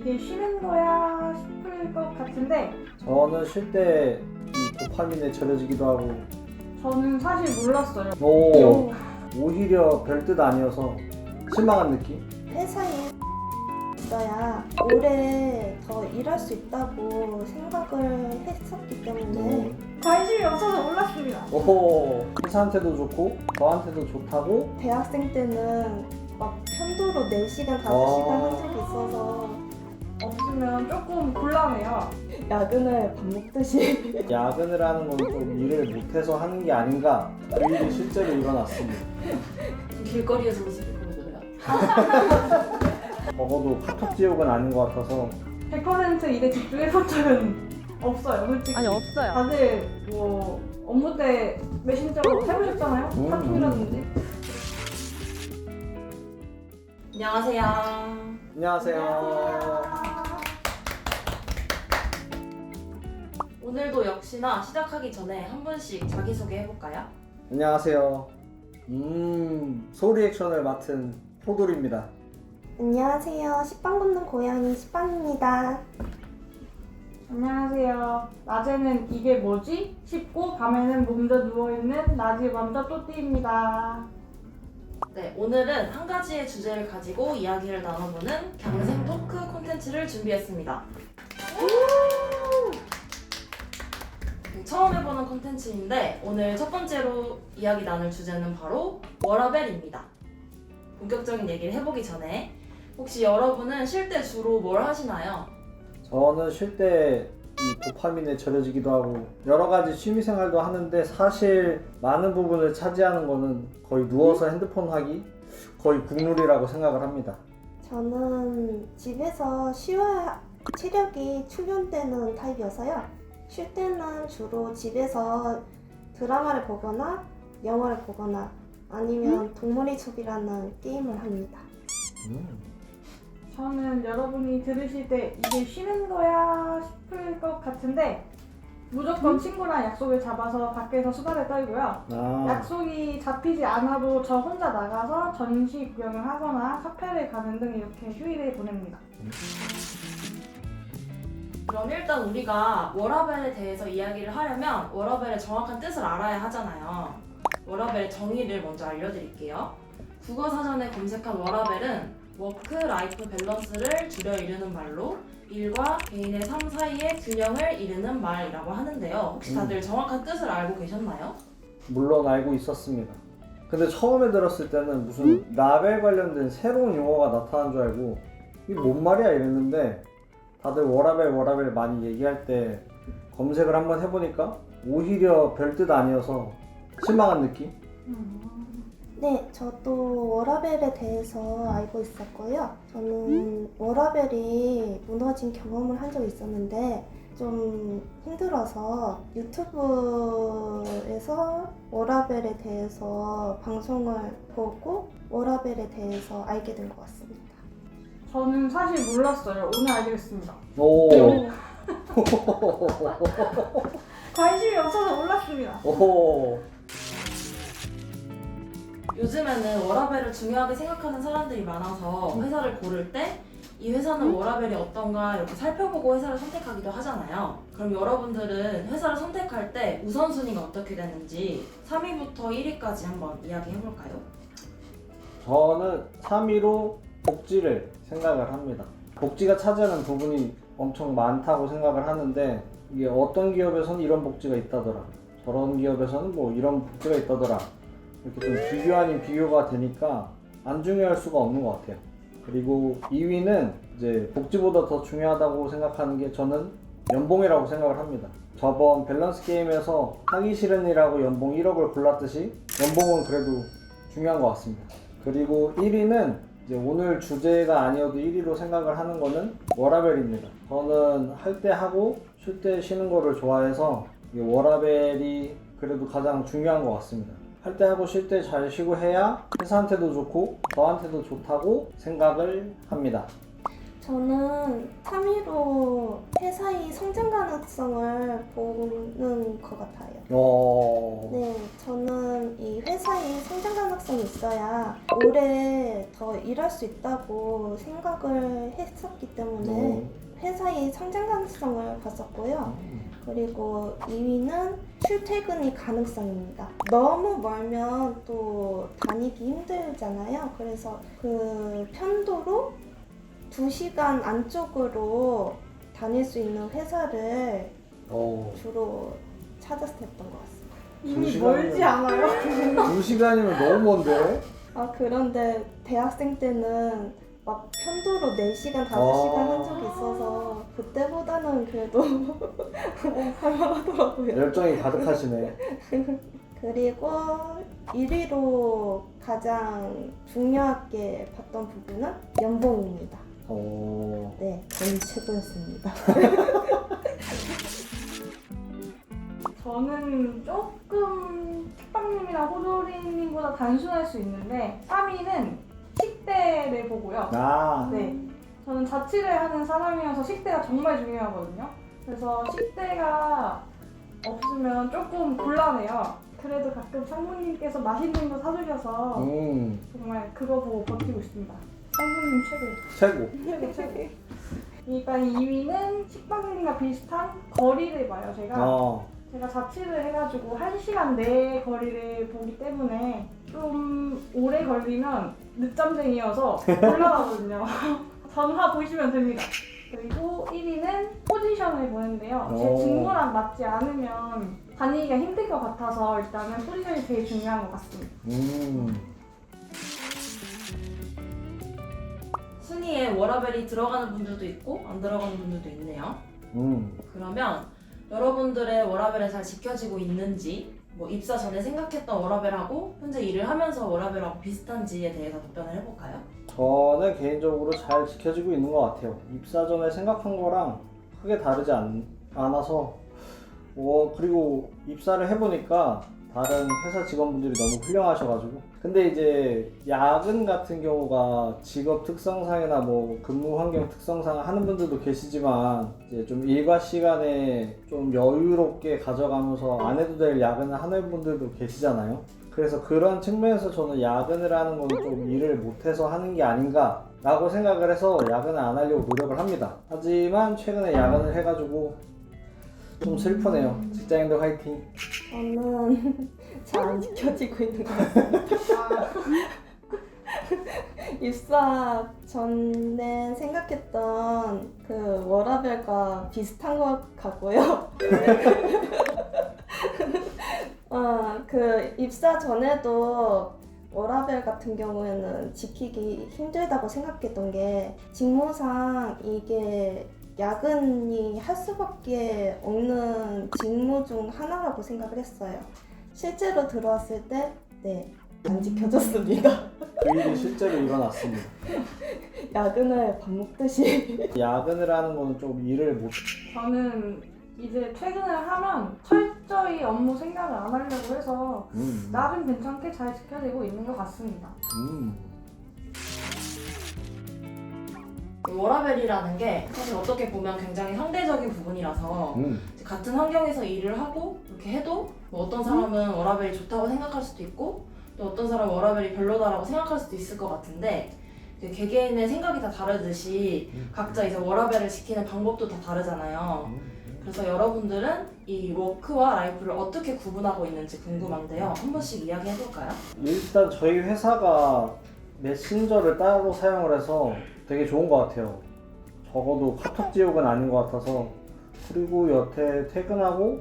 이게 쉬는 거야 싶을 것 같은데 저는 쉴 때 이 도파민에 절여지기도 하고 저는 사실 몰랐어요. 오히려 별뜻 아니어서 실망한 느낌? 회사에 있어야 오래 더 일할 수 있다고 생각을 했었기 때문에 관심이 없어서 몰랐습니다. 회사한테도 좋고 저한테도 좋다고. 대학생 때는 막 편도로 4시간, 5시간 한 적이 있어서 없으면 조금 곤란해요. 야근을 밥 먹듯이 야근을 하는 건 좀 일을 못해서 하는 게 아닌가. 그 일이 실제로 일어났습니다. 길거리에서 모습을 보는 거예요? 적어도 카톡 지옥은 아닌 것 같아서 100% 일에 집중해본 적은 없어요, 솔직히. 아니 없어요. 다들 뭐 업무 때 메신저로 해보셨잖아요? 카톡이라든지. 안녕하세요. 안녕하세요. 오늘도 역시나 시작하기 전에 한 분씩 자기소개 해볼까요? 안녕하세요. 소리액션을 맡은 포돌입니다. 안녕하세요. 식빵 굽는 고양이 식빵입니다. 안녕하세요. 낮에는 이게 뭐지? 싶고 밤에는 몸져 누워있는 낮이 맘자 또띠입니다. 네, 오늘은 한 가지의 주제를 가지고 이야기를 나눠보는 갱생 토크 콘텐츠를 준비했습니다. 처음 해보는 콘텐츠인데 오늘 첫 번째로 이야기 나눌 주제는 바로 워라벨입니다. 본격적인 얘기를 해보기 전에 혹시 여러분은 쉴 때 주로 뭘 하시나요? 저는 쉴 때 이 도파민에 절여지기도 하고 여러 가지 취미생활도 하는데 사실 많은 부분을 차지하는 거는 거의 누워서 핸드폰 하기, 거의 국룰이라고 생각을 합니다. 저는 집에서 쉬어야 체력이 충전되는 타입이어서요. 쉴 때는 주로 집에서 드라마를 보거나 영화를 보거나 아니면 동물의 숲이라는 게임을 합니다. 저는 여러분이 들으실 때 이게 쉬는 거야 싶을 것 같은데 무조건 친구랑 약속을 잡아서 밖에서 수다를 떨고요. 약속이 잡히지 않아도 저 혼자 나가서 전시 구경을 하거나 카페를 가는 등 이렇게 휴일을 보냅니다. 그럼 일단 우리가 워라벨에 대해서 이야기를 하려면 워라벨의 정확한 뜻을 알아야 하잖아요. 워라벨의 정의를 먼저 알려드릴게요. 국어사전에 검색한 워라벨은 워크-라이프 밸런스를 줄여 이르는 말로 일과 개인의 삶 사이의 균형을 이루는 말이라고 하는데요. 혹시 다들 정확한 뜻을 알고 계셨나요? 물론 알고 있었습니다. 근데 처음에 들었을 때는 무슨 라벨 관련된 새로운 용어가 나타난 줄 알고 이게 뭔 말이야 이랬는데 다들 워라벨 많이 얘기할 때 검색을 한번 해보니까 오히려 별뜻 아니어서 실망한 느낌? 네, 저도 워라벨에 대해서 알고 있었고요. 저는 워라벨이 무너진 경험을 한 적이 있었는데 좀 힘들어서 유튜브에서 워라벨에 대해서 방송을 보고 워라벨에 대해서 알게 된 것 같습니다. 저는 사실 몰랐어요. 오늘 알게 됐습니다. 관심이 없어서 몰랐습니다. 요즘에는 워라벨을 중요하게 생각하는 사람들이 많아서 회사를 고를 때 이 회사는 워라벨이 어떤가 이렇게 살펴보고 회사를 선택하기도 하잖아요. 그럼 여러분들은 회사를 선택할 때 우선순위가 어떻게 되는지 3위부터 1위까지 한번 이야기해볼까요? 저는 3위로 복지를 생각을 합니다. 복지가 차지하는 부분이 엄청 많다고 생각을 하는데 이게 어떤 기업에서는 이런 복지가 있다더라, 저런 기업에서는 뭐 이런 복지가 있다더라, 이렇게 좀 비교 아닌 비교가 되니까 안 중요할 수가 없는 것 같아요. 그리고 2위는 이제 복지보다 더 중요하다고 생각하는 게 저는 연봉이라고 생각을 합니다. 저번 밸런스 게임에서 하기 싫은 일하고 연봉 1억을 골랐듯이 연봉은 그래도 중요한 것 같습니다. 그리고 1위는 이제 오늘 주제가 아니어도 1위로 생각을 하는 거는 워라벨입니다. 저는 할 때 하고 쉴 때 쉬는 거를 좋아해서 이 워라벨이 그래도 가장 중요한 것 같습니다. 할 때 하고 쉴 때 잘 쉬고 해야 회사한테도 좋고 저한테도 좋다고 생각을 합니다. 저는 3위로 회사의 성장 가능성을 보는 것 같아요. 네, 저는 이 회사 회사에 성장 가능성이 있어야 오래 더 일할 수 있다고 생각을 했었기 때문에 회사의 성장 가능성을 봤었고요. 그리고 2위는 출퇴근이 가능성입니다. 너무 멀면 또 다니기 힘들잖아요. 그래서 그 편도로 2시간 안쪽으로 다닐 수 있는 회사를 주로 찾아서 했던 것 같습니다. 이미 멀지 않아요? 2시간이면 너무 먼데? 그런데 대학생 때는 막 편도로 4시간, 5시간 한 적이 있어서 그때보다는 그래도 할만하더라고요. 열정이 가득하시네. 그리고 1위로 가장 중요하게 봤던 부분은 연봉입니다. 네, 거의 최고였습니다. 저는 조금 책방님이랑 호돌이님보다 단순할 수 있는데 3위는 식대를 보고요. 네, 저는 자취를 하는 사람이어서 식대가 정말 중요하거든요. 그래서 식대가 없으면 조금 곤란해요. 그래도 가끔 상무님께서 맛있는 거 사주셔서 정말 그거 보고 버티고 있습니다. 상무님 최고. 최고. 일단 2위는 식빵님과 비슷한 거리를 봐요. 제가 자취를 해가지고 1시간 내 거리를 보기 때문에 좀 오래 걸리면 늦잠쟁이여서 곤란하거든요. 전화 보시면 됩니다. 그리고 1위는 포지션을 보는데요. 제 직무랑 맞지 않으면 다니기가 힘들 것 같아서 일단은 포지션이 제일 중요한 것 같습니다. 순위에 워라벨이 들어가는 분들도 있고 안 들어가는 분들도 있네요. 그러면 여러분들의 워라벨이 잘 지켜지고 있는지, 뭐 입사 전에 생각했던 워라벨하고 현재 일을 하면서 워라벨하고 비슷한지에 대해서 답변을 해볼까요? 저는 개인적으로 잘 지켜지고 있는 것 같아요. 입사 전에 생각한 거랑 크게 다르지 않아서 그리고 입사를 해보니까 다른 회사 직원분들이 너무 훌륭하셔가지고 근데 이제 야근 같은 경우가 직업 특성상이나 뭐 근무 환경 특성상 하는 분들도 계시지만 이제 좀 일과 시간에 좀 여유롭게 가져가면서 안 해도 될 야근을 하는 분들도 계시잖아요. 그래서 그런 측면에서 저는 야근을 하는 건 좀 일을 못해서 하는 게 아닌가 라고 생각을 해서 야근을 안 하려고 노력을 합니다. 하지만 최근에 야근을 해가지고 좀 슬프네요. 직장인들 화이팅. 저는 잘 안 지켜지고 있는 것 같습니다. 입사 전에 생각했던 그 워라벨과 비슷한 것 같고요. 그 입사 전에도 워라벨 같은 경우에는 지키기 힘들다고 생각했던 게 직무상 이게 야근이 할 수밖에 없는 직무 중 하나라고 생각을 했어요. 실제로 들어왔을 때 안 지켜졌습니다. 그 일이 실제로 일어났습니다. 야근을 밥 먹듯이. 야근을 하는 거는 좀 일을 못. 저는 이제 퇴근을 하면 철저히 업무 생각을 안 하려고 해서 나름 괜찮게 잘 지켜지고 있는 것 같습니다. 워라벨이라는 게 사실 어떻게 보면 굉장히 상대적인 부분이라서 같은 환경에서 일을 하고 이렇게 해도 뭐 어떤 사람은 워라벨이 좋다고 생각할 수도 있고 또 어떤 사람은 워라벨이 별로다라고 생각할 수도 있을 것 같은데 개개인의 생각이 다 다르듯이 각자 이제 워라벨을 지키는 방법도 다 다르잖아요. 그래서 여러분들은 이 워크와 라이프를 어떻게 구분하고 있는지 궁금한데요. 한 번씩 이야기해볼까요? 일단 저희 회사가 메신저를 따로 사용을 해서 되게 좋은 것 같아요. 적어도 카톡 지옥은 아닌 것 같아서. 그리고 여태 퇴근하고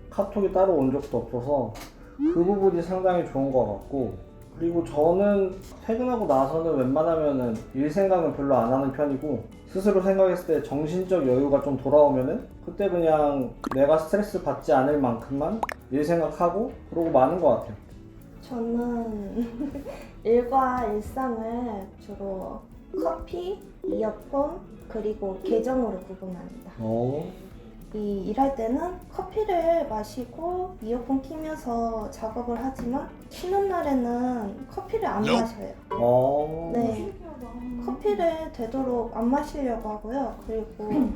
카톡이 따로 온 적도 없어서 그 부분이 상당히 좋은 것 같고, 그리고 저는 퇴근하고 나서는 웬만하면은 일 생각은 별로 안 하는 편이고 스스로 생각했을 때 정신적 여유가 좀 돌아오면은 그때 그냥 내가 스트레스 받지 않을 만큼만 일 생각하고 그러고 마는 것 같아요. 저는 일과 일상을 주로 커피, 이어폰, 그리고 계정으로 구분합니다. 이 일할 때는 커피를 마시고 이어폰 끼면서 작업을 하지만 쉬는 날에는 커피를 안 마셔요. 네, 커피를 되도록 안 마시려고 하고요. 그리고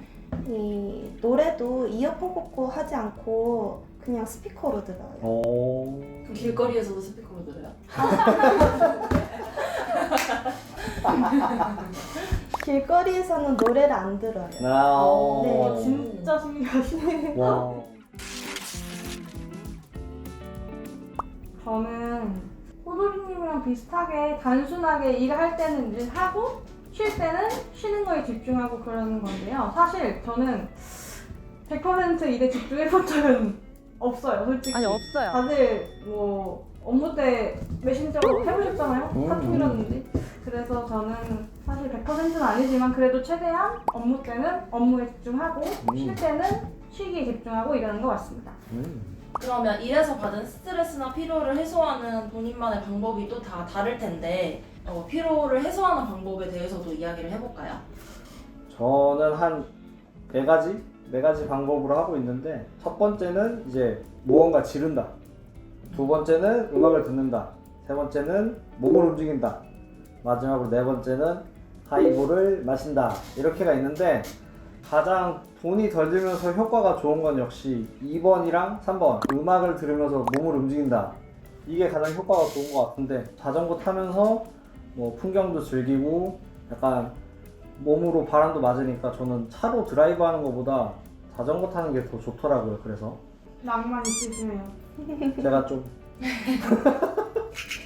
이 노래도 이어폰 꽂고 하지 않고 그냥 스피커로 들어요. 그럼 길거리에서도 스피커로 들어요? 길거리에서는 노래를 안 들어요. 네. 진짜 신기하시네. 와. 저는 호돌이님이랑 비슷하게 단순하게 일을 할 때는 일하고 쉴 때는 쉬는 거에 집중하고 그러는 건데요. 사실 저는 100% 일에 집중해본 적은 없어요, 솔직히. 아니 없어요. 다들 뭐 업무 때 메신저로 해보셨잖아요? 카톡이라든지. 그래서 저는 사실 100%는 아니지만 그래도 최대한 업무 때는 업무에 집중하고 쉴 때는 쉬기에 집중하고 이러는 것 같습니다. 그러면 일에서 받은 스트레스나 피로를 해소하는 본인만의 방법이 또 다 다를 텐데 피로를 해소하는 방법에 대해서도 이야기를 해볼까요? 저는 한 4가지 방법으로 하고 있는데, 첫 번째는 이제 무언가 지른다. 두 번째는 음악을 듣는다. 세 번째는 몸을 움직인다. 마지막으로 네 번째는 하이볼을 마신다. 이렇게가 있는데, 가장 돈이 덜 들면서 효과가 좋은 건 역시 2번이랑 3번 음악을 들으면서 몸을 움직인다. 이게 가장 효과가 좋은 것 같은데, 자전거 타면서 뭐 풍경도 즐기고 약간 몸으로 바람도 맞으니까 저는 차로 드라이브 하는 것보다 자전거 타는 게 더 좋더라고요. 그래서 낭만 있으시네요. 제가 좀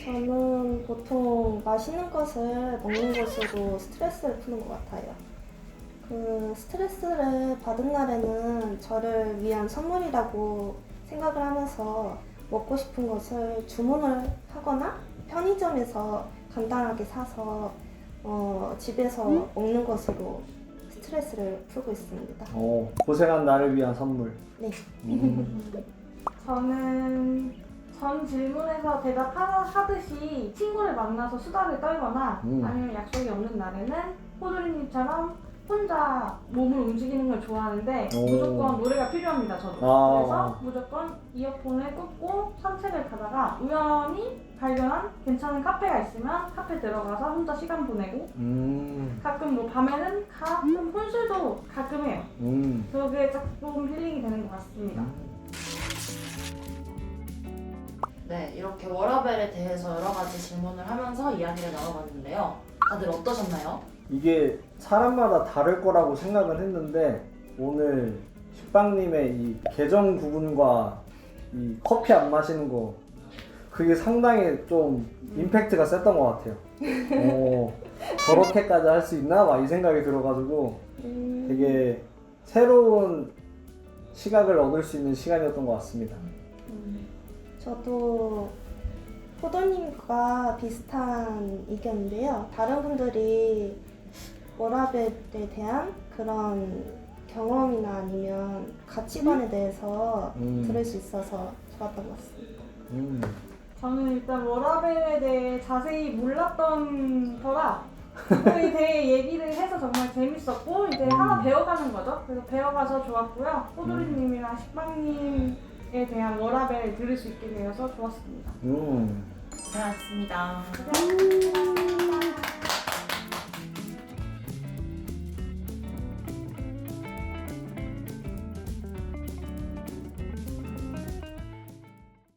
저는 보통 맛있는 것을 먹는 것으로 스트레스를 푸는 것 같아요. 그 스트레스를 받은 날에는 저를 위한 선물이라고 생각을 하면서 먹고 싶은 것을 주문을 하거나 편의점에서 간단하게 사서 집에서 먹는 것으로 스트레스를 풀고 있습니다. 고생한 나를 위한 선물. 네. 저는 전 질문에서 대답하듯이 친구를 만나서 수다를 떨거나 아니면 약속이 없는 날에는 호돌이님처럼 혼자 몸을 움직이는 걸 좋아하는데 무조건 노래가 필요합니다, 저도. 그래서 무조건 이어폰을 꽂고 산책을 가다가 우연히 발견한 괜찮은 카페가 있으면 카페 들어가서 혼자 시간 보내고 가끔 뭐 밤에는 가끔 혼술도 가끔 해요. 그게 조금 힐링이 되는 것 같습니다. 네, 이렇게 워라밸에 대해서 여러 가지 질문을 하면서 이야기를 나눠봤는데요. 다들 어떠셨나요? 이게 사람마다 다를 거라고 생각을 했는데, 오늘 식빵님의 이 계정 구분과 이 커피 안 마시는 거, 그게 상당히 좀 임팩트가 셌던 것 같아요. 저렇게까지 할 수 있나? 막 이 생각이 들어가지고 되게 새로운 시각을 얻을 수 있는 시간이었던 것 같습니다. 저도 호도님과 비슷한 의견인데요. 다른 분들이 워라밸에 대한 그런 경험이나 아니면 가치관에 대해서 들을 수 있어서 좋았던 것 같습니다. 저는 일단 워라밸에 대해 자세히 몰랐던 거라 그거에 대해 얘기를 해서 정말 재밌었고 이제 하나 배워가는 거죠. 그래서 배워가서 좋았고요. 호돌이님이랑 식빵님에 대한 워라밸을 들을 수 있게 되어서 좋았습니다. 고생하셨습니다. 짠!